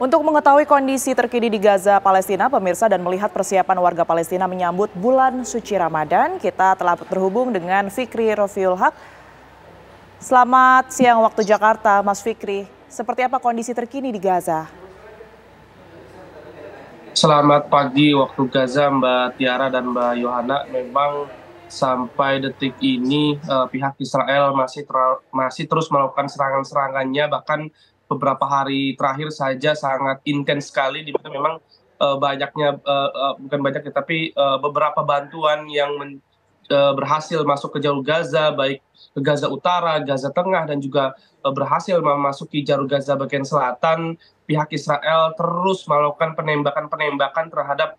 Untuk mengetahui kondisi terkini di Gaza, Palestina, pemirsa, dan melihat persiapan warga Palestina menyambut bulan suci Ramadan, kita telah terhubung dengan Fikri Rofiul Haq. Selamat siang waktu Jakarta, Mas Fikri. Seperti apa kondisi terkini di Gaza? Selamat pagi waktu Gaza, Mbak Tiara dan Mbak Yohana. Memang sampai detik ini pihak Israel masih terus melakukan serangan-serangannya, bahkan beberapa hari terakhir saja sangat intens sekali, di mana memang bukan banyaknya, tapi beberapa bantuan yang berhasil masuk ke jalur Gaza, baik ke Gaza Utara, Gaza Tengah, dan juga berhasil memasuki jalur Gaza bagian selatan. Pihak Israel terus melakukan penembakan-penembakan terhadap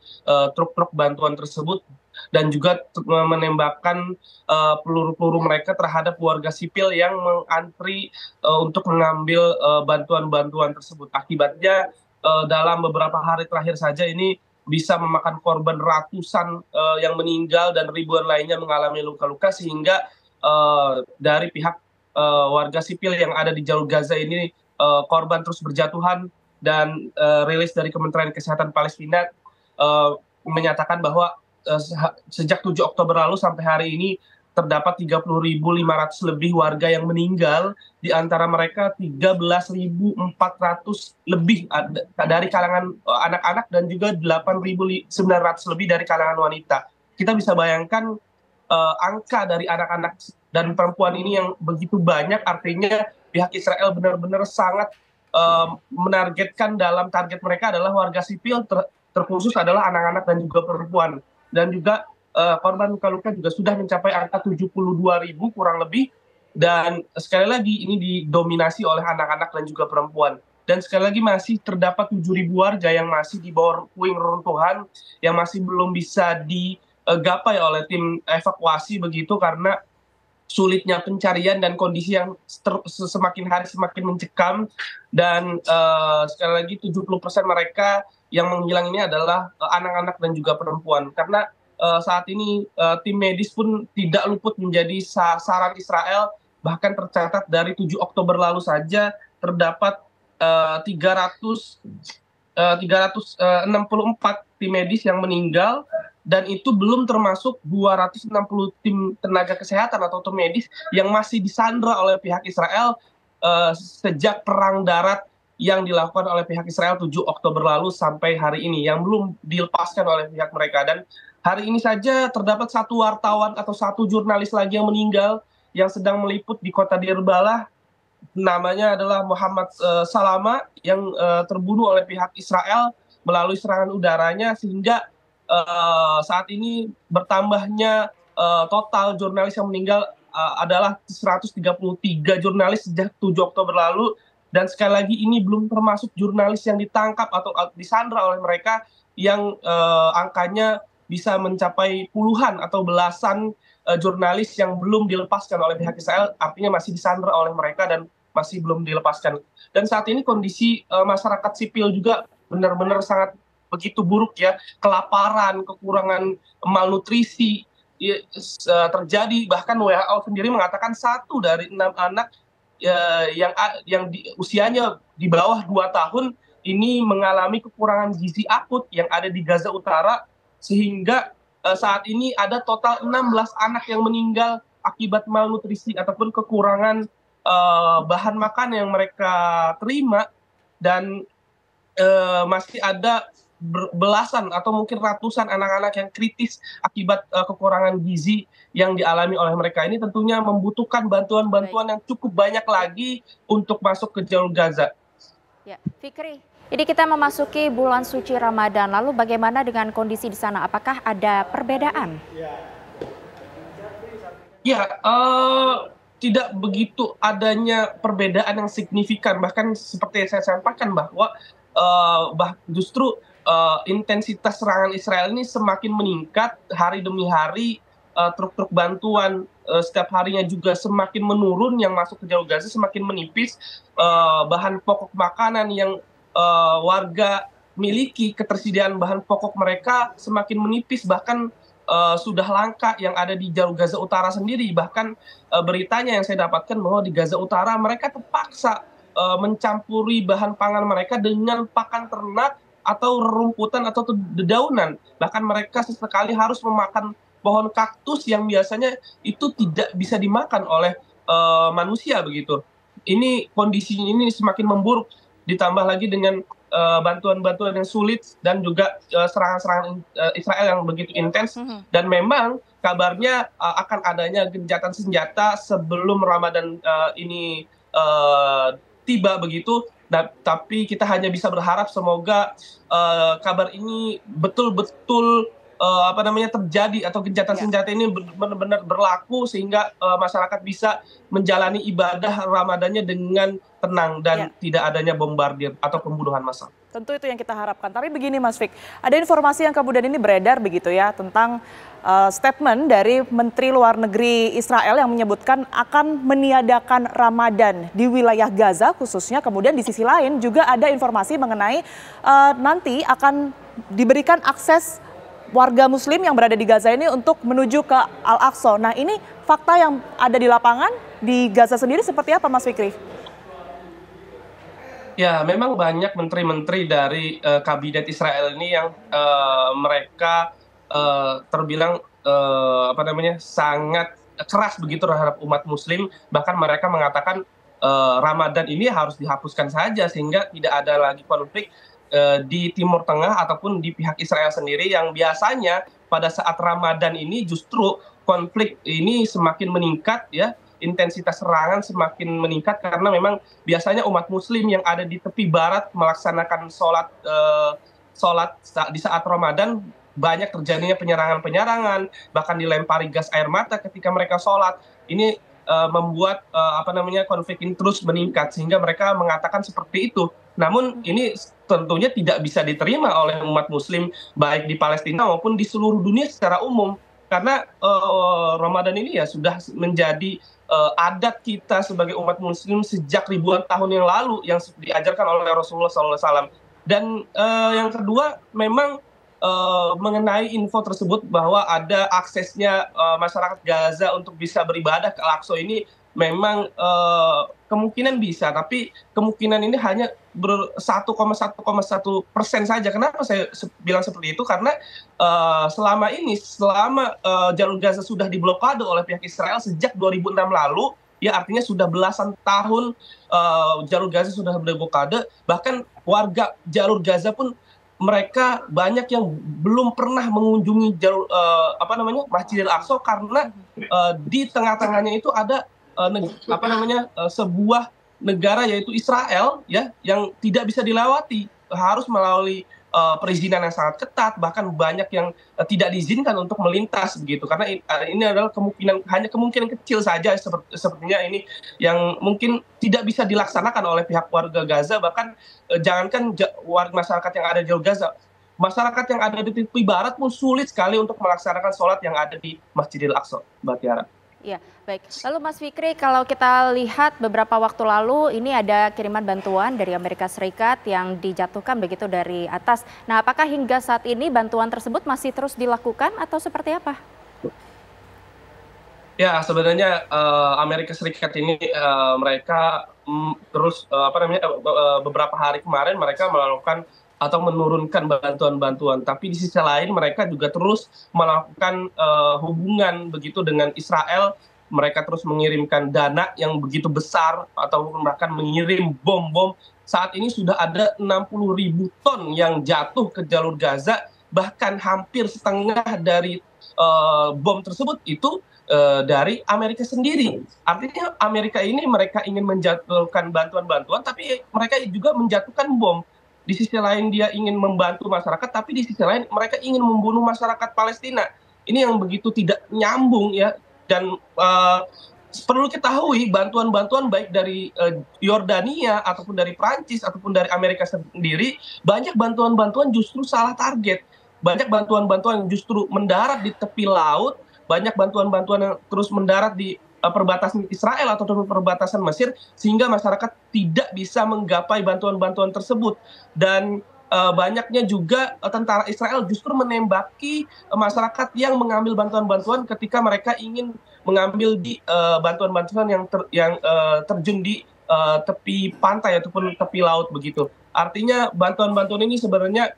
truk-truk bantuan tersebut, dan juga menembakkan peluru-peluru mereka terhadap warga sipil yang mengantri untuk mengambil bantuan-bantuan tersebut. Akibatnya dalam beberapa hari terakhir saja ini bisa memakan korban ratusan yang meninggal dan ribuan lainnya mengalami luka-luka, sehingga dari pihak warga sipil yang ada di jalur Gaza ini korban terus berjatuhan. Dan rilis dari Kementerian Kesehatan Palestina menyatakan bahwa sejak 7 Oktober lalu sampai hari ini terdapat 30.500 lebih warga yang meninggal, di antara mereka 13.400 lebih dari kalangan anak-anak dan juga 8.900 lebih dari kalangan wanita. Kita bisa bayangkan angka dari anak-anak dan perempuan ini yang begitu banyak, artinya pihak Israel benar-benar sangat menargetkan, dalam target mereka adalah warga sipil, terkhusus adalah anak-anak dan juga perempuan. Dan juga korban luka-luka juga sudah mencapai angka 72.000 kurang lebih, dan sekali lagi ini didominasi oleh anak-anak dan juga perempuan. Dan sekali lagi masih terdapat 7.000 warga yang masih di bawah puing reruntuhan, yang masih belum bisa digapai oleh tim evakuasi begitu, karena sulitnya pencarian dan kondisi yang semakin hari semakin mencekam. Dan sekali lagi 70% mereka yang menghilang ini adalah anak-anak dan juga perempuan, karena saat ini tim medis pun tidak luput menjadi sasaran Israel. Bahkan tercatat dari 7 Oktober lalu saja terdapat 364 tim medis yang meninggal, dan itu belum termasuk 260 tim tenaga kesehatan atau tim medis yang masih disandra oleh pihak Israel sejak perang darat yang dilakukan oleh pihak Israel 7 Oktober lalu sampai hari ini, yang belum dilepaskan oleh pihak mereka. Dan hari ini saja terdapat satu wartawan atau satu jurnalis lagi yang meninggal, yang sedang meliput di kota Deir Balah. Namanya adalah Muhammad Salama, yang terbunuh oleh pihak Israel melalui serangan udaranya, sehingga saat ini bertambahnya total jurnalis yang meninggal adalah 133 jurnalis sejak 7 Oktober lalu. Dan sekali lagi ini belum termasuk jurnalis yang ditangkap atau disandra oleh mereka, yang angkanya bisa mencapai puluhan atau belasan jurnalis yang belum dilepaskan oleh pihak Israel, artinya masih disandra oleh mereka dan masih belum dilepaskan. Dan saat ini kondisi masyarakat sipil juga benar-benar sangat begitu buruk ya, kelaparan, kekurangan malnutrisi terjadi. Bahkan WHO sendiri mengatakan 1 dari 6 anak yang usianya di bawah 2 tahun ini mengalami kekurangan gizi akut yang ada di Gaza Utara, sehingga saat ini ada total 16 anak yang meninggal akibat malnutrisi ataupun kekurangan bahan makan yang mereka terima. Dan masih ada belasan atau mungkin ratusan anak-anak yang kritis akibat kekurangan gizi yang dialami oleh mereka. Ini tentunya membutuhkan Baik, bantuan-bantuan yang cukup banyak lagi untuk masuk ke jalur Gaza. ya, Fikri. Ini kita memasuki bulan suci Ramadan, lalu bagaimana dengan kondisi di sana? Apakah ada perbedaan? Ya, tidak begitu adanya perbedaan yang signifikan. Bahkan seperti yang saya sampaikan bahwa justru intensitas serangan Israel ini semakin meningkat hari demi hari. Truk-truk bantuan setiap harinya juga semakin menurun, yang masuk ke jalur Gaza semakin menipis. Bahan pokok makanan yang warga miliki, ketersediaan bahan pokok mereka semakin menipis, bahkan sudah langka yang ada di jalur Gaza Utara sendiri. Bahkan beritanya yang saya dapatkan bahwa di Gaza Utara mereka terpaksa mencampuri bahan pangan mereka dengan pakan ternak atau rerumputan atau dedaunan. Bahkan mereka sesekali harus memakan pohon kaktus yang biasanya itu tidak bisa dimakan oleh manusia begitu. Ini kondisi ini semakin memburuk, ditambah lagi dengan bantuan-bantuan yang sulit dan juga serangan-serangan Israel yang begitu intens. Dan memang kabarnya akan adanya gencatan senjata sebelum Ramadan ini tiba begitu. Nah, tapi kita hanya bisa berharap semoga kabar ini betul-betul terjadi atau gencatan senjata ini benar-benar berlaku sehingga masyarakat bisa menjalani ibadah Ramadannya dengan tenang dan tidak adanya bombardir atau pembunuhan massal. Tentu itu yang kita harapkan. Tapi begini Mas Fik, ada informasi yang kemudian ini beredar begitu ya tentang statement dari Menteri Luar Negeri Israel yang menyebutkan akan meniadakan Ramadan di wilayah Gaza khususnya. Kemudian di sisi lain juga ada informasi mengenai nanti akan diberikan akses warga Muslim yang berada di Gaza ini untuk menuju ke Al-Aqsa. Nah, ini fakta yang ada di lapangan di Gaza sendiri seperti apa, Mas Fikri? Ya, memang banyak menteri-menteri dari kabinet Israel ini yang mereka terbilang sangat keras begitu terhadap umat Muslim. Bahkan mereka mengatakan Ramadan ini harus dihapuskan saja sehingga tidak ada lagi konflik di Timur Tengah ataupun di pihak Israel sendiri yang biasanya pada saat Ramadan ini justru konflik ini semakin meningkat ya, intensitas serangan semakin meningkat karena memang biasanya umat Muslim yang ada di tepi barat melaksanakan sholat di saat Ramadan banyak terjadinya penyerangan-penyerangan, bahkan dilempari gas air mata ketika mereka sholat. Ini membuat konflik ini terus meningkat sehingga mereka mengatakan seperti itu. Namun ini tentunya tidak bisa diterima oleh umat Muslim baik di Palestina maupun di seluruh dunia secara umum karena Ramadan ini ya sudah menjadi adat kita sebagai umat Muslim sejak ribuan tahun yang lalu yang diajarkan oleh Rasulullah SAW. Dan yang kedua memang mengenai info tersebut bahwa ada aksesnya masyarakat Gaza untuk bisa beribadah ke Al-Aqsa ini memang kemungkinan bisa, tapi kemungkinan ini hanya 1,1% saja. Kenapa saya bilang seperti itu? Karena selama jalur Gaza sudah diblokade oleh pihak Israel sejak 2006 lalu, ya artinya sudah belasan tahun jalur Gaza sudah berblokade. Bahkan warga jalur Gaza pun mereka banyak yang belum pernah mengunjungi jalur Masjidil Aqsa karena di tengah-tengahnya itu ada sebuah negara yaitu Israel ya yang tidak bisa dilewati, harus melalui perizinan yang sangat ketat, bahkan banyak yang tidak diizinkan untuk melintas begitu karena ini adalah hanya kemungkinan kecil saja sepertinya ini yang mungkin tidak bisa dilaksanakan oleh pihak warga Gaza. Bahkan jangankan warga masyarakat yang ada di jalur Gaza, masyarakat yang ada di tepi barat pun sulit sekali untuk melaksanakan sholat yang ada di Masjidil Aqsa, Mbak Tiara. Ya, baik. Lalu Mas Fikri, kalau kita lihat beberapa waktu lalu ini ada kiriman bantuan dari Amerika Serikat yang dijatuhkan begitu dari atas. Nah, apakah hingga saat ini bantuan tersebut masih terus dilakukan atau seperti apa? Ya, sebenarnya Amerika Serikat ini mereka terus beberapa hari kemarin mereka melakukan atau menurunkan bantuan-bantuan. Tapi di sisi lain mereka juga terus melakukan hubungan begitu dengan Israel. Mereka terus mengirimkan dana yang begitu besar atau bahkan mengirim bom-bom. Saat ini sudah ada 60.000 ton yang jatuh ke jalur Gaza. Bahkan hampir setengah dari bom tersebut itu dari Amerika sendiri. Artinya Amerika ini mereka ingin menjatuhkan bantuan-bantuan, tapi mereka juga menjatuhkan bom. Di sisi lain dia ingin membantu masyarakat, tapi di sisi lain mereka ingin membunuh masyarakat Palestina. Ini yang begitu tidak nyambung ya. Dan perlu ketahui bantuan-bantuan baik dari Yordania ataupun dari Prancis ataupun dari Amerika sendiri, banyak bantuan-bantuan justru salah target. Banyak bantuan-bantuan yang justru mendarat di tepi laut, banyak bantuan-bantuan yang terus mendarat di perbatasan Israel atau perbatasan Mesir sehingga masyarakat tidak bisa menggapai bantuan-bantuan tersebut. Dan banyaknya juga tentara Israel justru menembaki masyarakat yang mengambil bantuan-bantuan ketika mereka ingin mengambil di bantuan-bantuan yang terjun di tepi pantai ataupun tepi laut begitu. Artinya bantuan-bantuan ini sebenarnya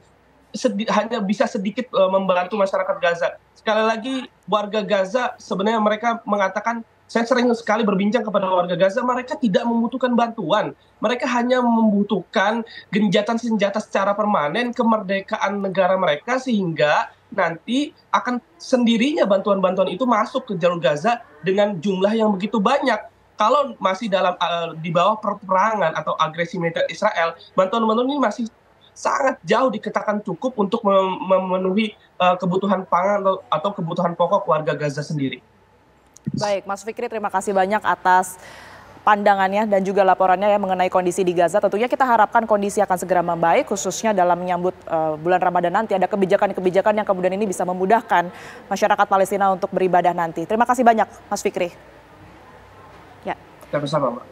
hanya bisa sedikit membantu masyarakat Gaza. Sekali lagi warga Gaza sebenarnya mereka mengatakan, saya sering sekali berbincang kepada warga Gaza, mereka tidak membutuhkan bantuan. Mereka hanya membutuhkan genjatan senjata secara permanen, kemerdekaan negara mereka, sehingga nanti akan sendirinya bantuan-bantuan itu masuk ke jalur Gaza dengan jumlah yang begitu banyak. Kalau masih di bawah peperangan atau agresi militer Israel, bantuan-bantuan ini masih sangat jauh dikatakan cukup untuk memenuhi kebutuhan pangan atau kebutuhan pokok warga Gaza sendiri. Baik, Mas Fikri, terima kasih banyak atas pandangannya dan juga laporannya ya mengenai kondisi di Gaza. Tentunya kita harapkan kondisi akan segera membaik, khususnya dalam menyambut bulan Ramadan nanti. Ada kebijakan-kebijakan yang kemudian ini bisa memudahkan masyarakat Palestina untuk beribadah nanti. Terima kasih banyak, Mas Fikri. Ya. Sama-sama, Mbak.